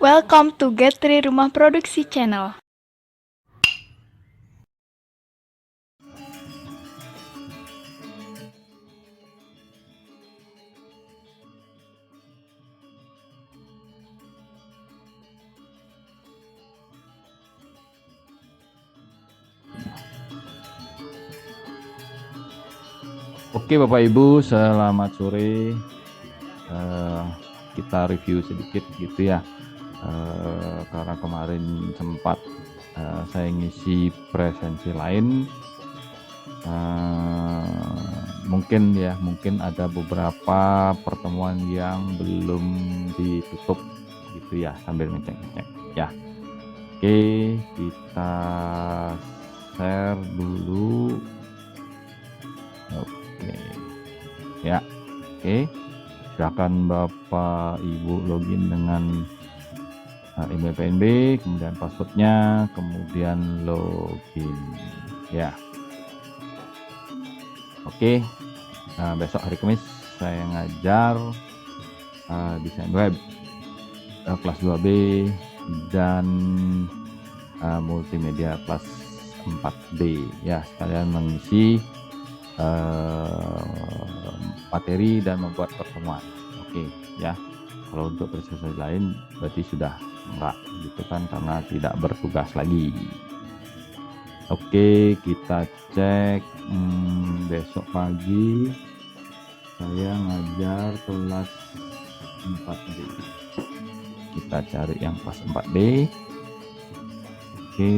Welcome to Get3 Rumah Produksi Channel. Oke Bapak Ibu, selamat sore. Kita review sedikit gitu ya. Karena kemarin sempat saya ngisi presensi lain. Mungkin ada beberapa pertemuan yang belum ditutup gitu ya, sambil ngecek-ngecek ya. Oke, kita share dulu. Oke. Ya. Oke. Silakan Bapak Ibu login dengan email PNB, kemudian passwordnya, kemudian login ya. Oke. Besok hari Kamis saya ngajar desain web kelas 2B dan multimedia kelas 4B ya, sekalian mengisi materi dan membuat pertemuan. Oke ya. Kalau untuk presentasi lain berarti sudah enggak gitu kan, karena tidak bertugas lagi. Oke, kita cek besok pagi saya ngajar kelas 4D. Kita cari yang kelas 4D. Oke,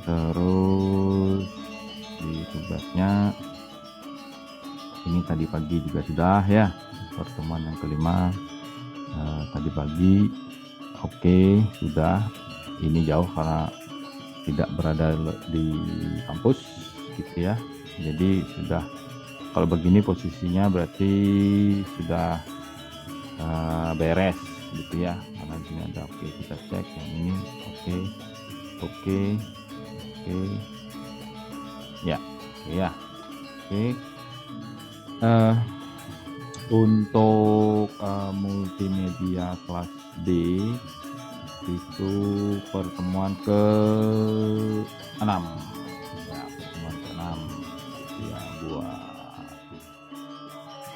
terus di tugasnya ini tadi pagi juga sudah ya, pertemuan yang kelima tadi pagi. Oke, sudah. Ini jauh karena tidak berada di kampus gitu ya, jadi sudah. Kalau begini posisinya berarti sudah beres gitu ya, karena di sini ada. Oke, kita cek yang ini. Oke ya, oke. Untuk multimedia kelas D itu pertemuan ke-6 ya, pertemuan ke-6 ya buat.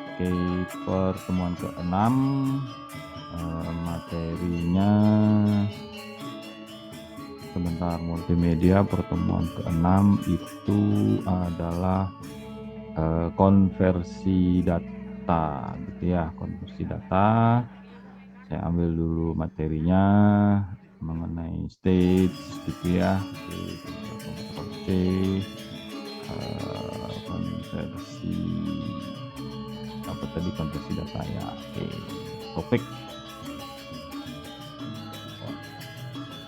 Oke, pertemuan ke-6 materinya sebentar. Multimedia pertemuan ke-6 itu adalah konversi data gitu ya, konversi data. Saya ambil dulu materinya mengenai stage gitu ya. Ctrl C, konversi apa tadi, konversi data ya. Oke, topik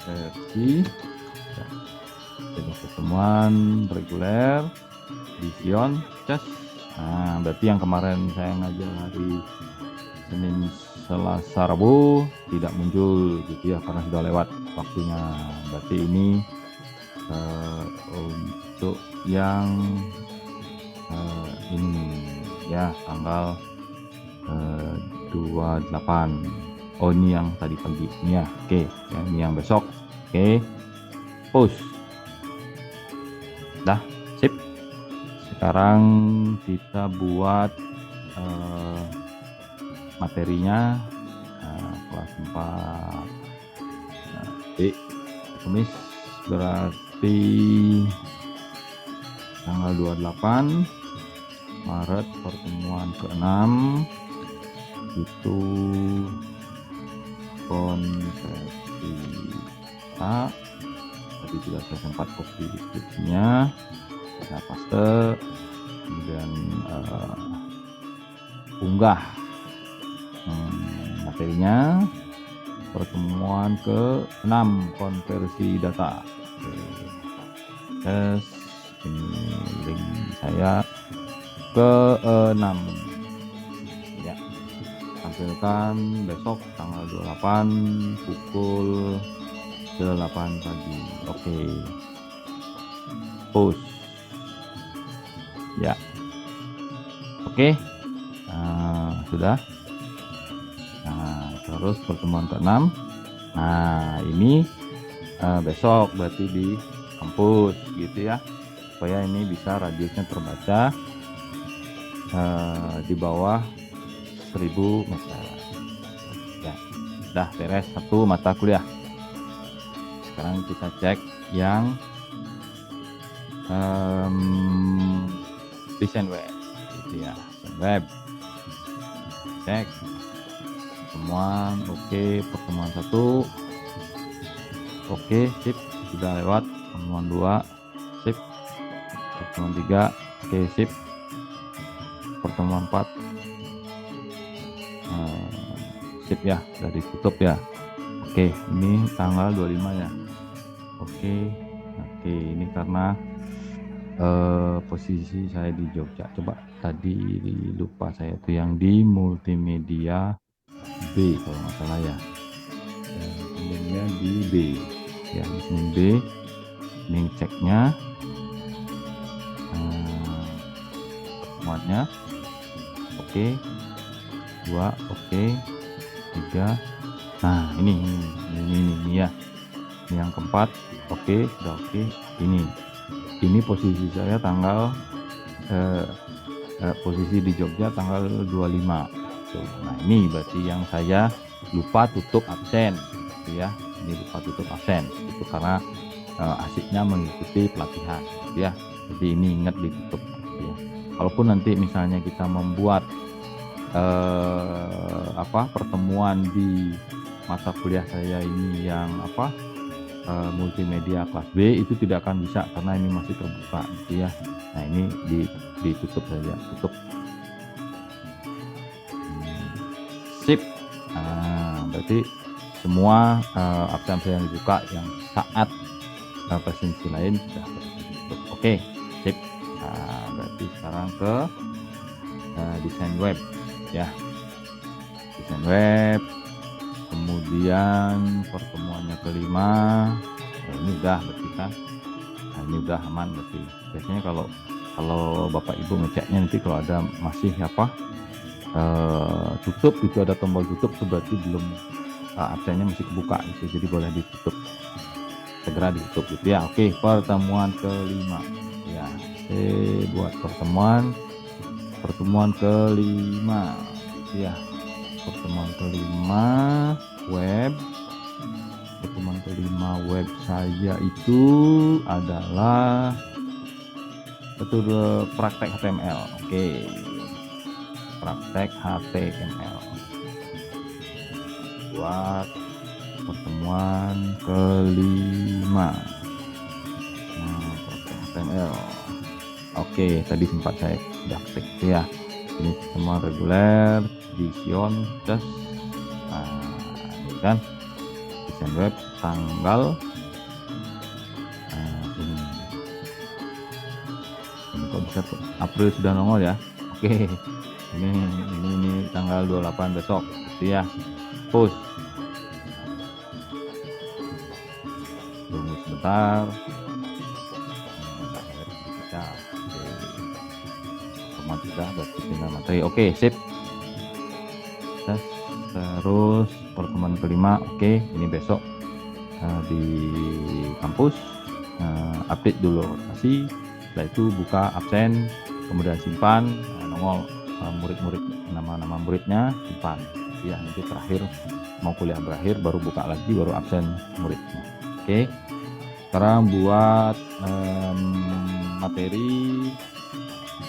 konversi ya. Jadi pertemuan reguler Vision cas. Nah, berarti yang kemarin saya ngajar hari Senin, Selasa, Rabu tidak muncul gitu ya, karena sudah lewat waktunya. Berarti ini untuk yang ini ya, tanggal 28. Oh, ini yang tadi pagi ini ya. Oke, ya, ini yang besok. Oke, push. Dah, sip. Sekarang kita buat materinya kelas 4 D Kamis, berarti tanggal 28 Maret, pertemuan ke-6 itu konversi data. Tadi sudah saya sempat copy deskripsinya, saya paste, kemudian unggah materinya. Pertemuan ke-6 konversi data. Oke. Ini link saya ke-6 ya, tampilkan besok tanggal 28 pukul 8 pagi. Oke, push ya. Oke, sudah. Nah, terus pertemuan ke-6 Nah, ini besok berarti di kampus gitu ya, supaya ini bisa radiusnya terbaca di bawah 1000 meter ya. Udah beres satu mata kuliah. Sekarang kita cek yang desain web gitu ya. Desain web cek pertemuan, oke. Pertemuan 1 oke, sip, sudah lewat. Pertemuan 2 sip. Pertemuan 3 oke, sip. Pertemuan 4 sip ya, sudah ditutup ya. Oke, ini tanggal 25 ya. Oke, ini karena posisi saya di Jogja. Coba tadi lupa saya tuh yang di multimedia B kalau nggak salah ya. Ini di B ya, di sini B. Ini ceknya pertemuannya oke, 2 oke, 3. Nah, ini ya. Ini yang keempat oke, sudah oke. Ini posisi saya tanggal posisi di Jogja tanggal 25. Nah, ini berarti yang saya lupa tutup absen gitu ya. Ini lupa tutup absen itu karena asiknya mengikuti pelatihan gitu ya. Jadi ini ingat ditutup gitu ya. Kalaupun nanti misalnya kita membuat pertemuan di mata kuliah saya ini yang multimedia kelas B, itu tidak akan bisa karena ini masih terbuka gitu ya. Nah, ini ditutup saja, tutup. Sip. Nah, berarti semua absen yang dibuka yang saat presensi lain sudah tertutup. Oke, sip. Nah, berarti sekarang ke desain web ya. Desain web. Kemudian pertemuannya kelima, ini udah berarti kan. Nah, ini udah aman berarti. Biasanya kalau Bapak Ibu ngeceknya nanti kalau ada masih tutup itu, ada tombol tutup itu berarti belum absennya masih kebuka gitu, jadi boleh ditutup, segera ditutup gitu ya. Oke, pertemuan kelima ya. Buat pertemuan kelima ya. Pertemuan kelima web. Pertemuan kelima web saya itu adalah praktek HTML. Oke. Praktek HTML. Buat pertemuan kelima. Nah, praktek HTML. Oke, tadi sempat saya sudah ketik ya. Ini semua reguler, Vision, just ini kan desain web tanggal ini kok bisa tuh, April sudah nongol ya. Oke, ini tanggal 28 besok gitu ya. Push tunggu sebentar. Sudah berarti tinggal materi. Oke, sip. Terus pertemuan kelima, oke, ini besok di kampus. Update dulu rotasi, setelah itu buka absen, kemudian simpan, nongol murid-murid, nama-nama muridnya simpan ya. Nanti terakhir mau kuliah berakhir baru buka lagi, baru absen muridnya. Oke, sekarang buat materi.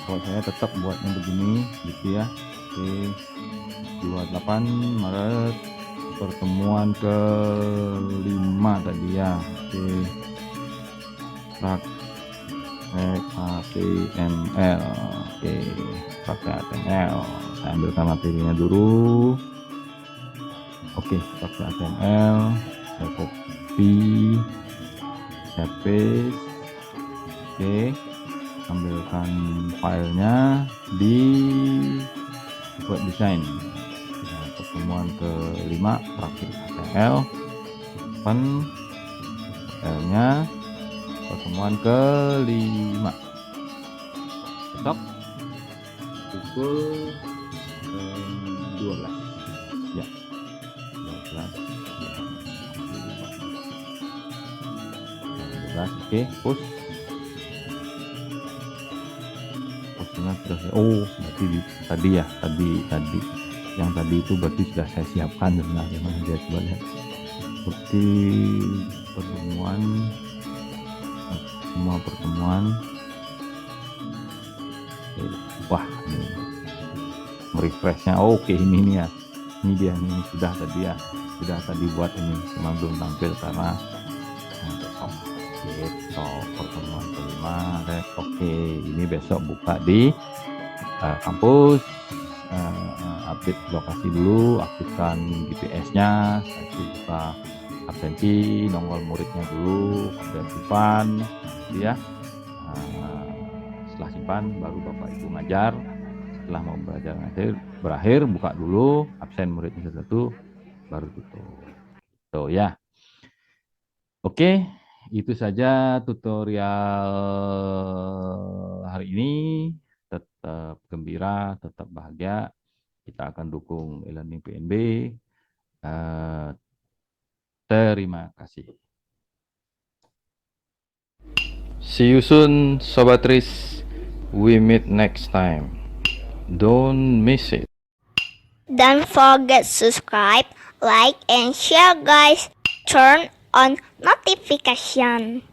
Kalau saya tetap buatnya begini gitu ya. Oke, 28 Maret pertemuan ke-5 tadi ya. Oke, praktek HTML. Oke, praktek HTML. Saya ambilkan materinya dulu. Oke, praktek HTML. Saya copy, saya paste. Oke, ambilkan filenya di web design. Nah, pertemuan ke-5 praktik HTML, open filenya. Pertemuan ke-5 besok pukul 12 ya, 12 ya. Oke, push. Pushnya sudah. Oh, berarti tadi yang tadi itu berarti sudah saya siapkan sebenarnya. Mana dia, coba lihat. Seperti pertemuan, semua pertemuan. Wah, ini merefreshnya. Oke, ini nih ya. Ini dia, ini sudah tadi ya. Sudah tadi buat ini, cuma belum tampil karena besok. Besok pertemuan kelima. Oke, ini besok buka di kampus. Update lokasi dulu, aktifkan GPS-nya, itu buka absensi, nongol muridnya dulu, kemudian simpan, gitu ya. Setelah simpan, baru Bapak Ibu ngajar. Setelah mau belajar berakhir, buka dulu, absen muridnya satu, baru tutup. Tuh ya. Oke, itu saja tutorial hari ini. Tetap gembira, tetap bahagia. Kita akan dukung e-learning PNB. Terima kasih. See you soon, Sobat Tris. We meet next time. Don't miss it. Don't forget subscribe, like, and share guys. Turn on notification.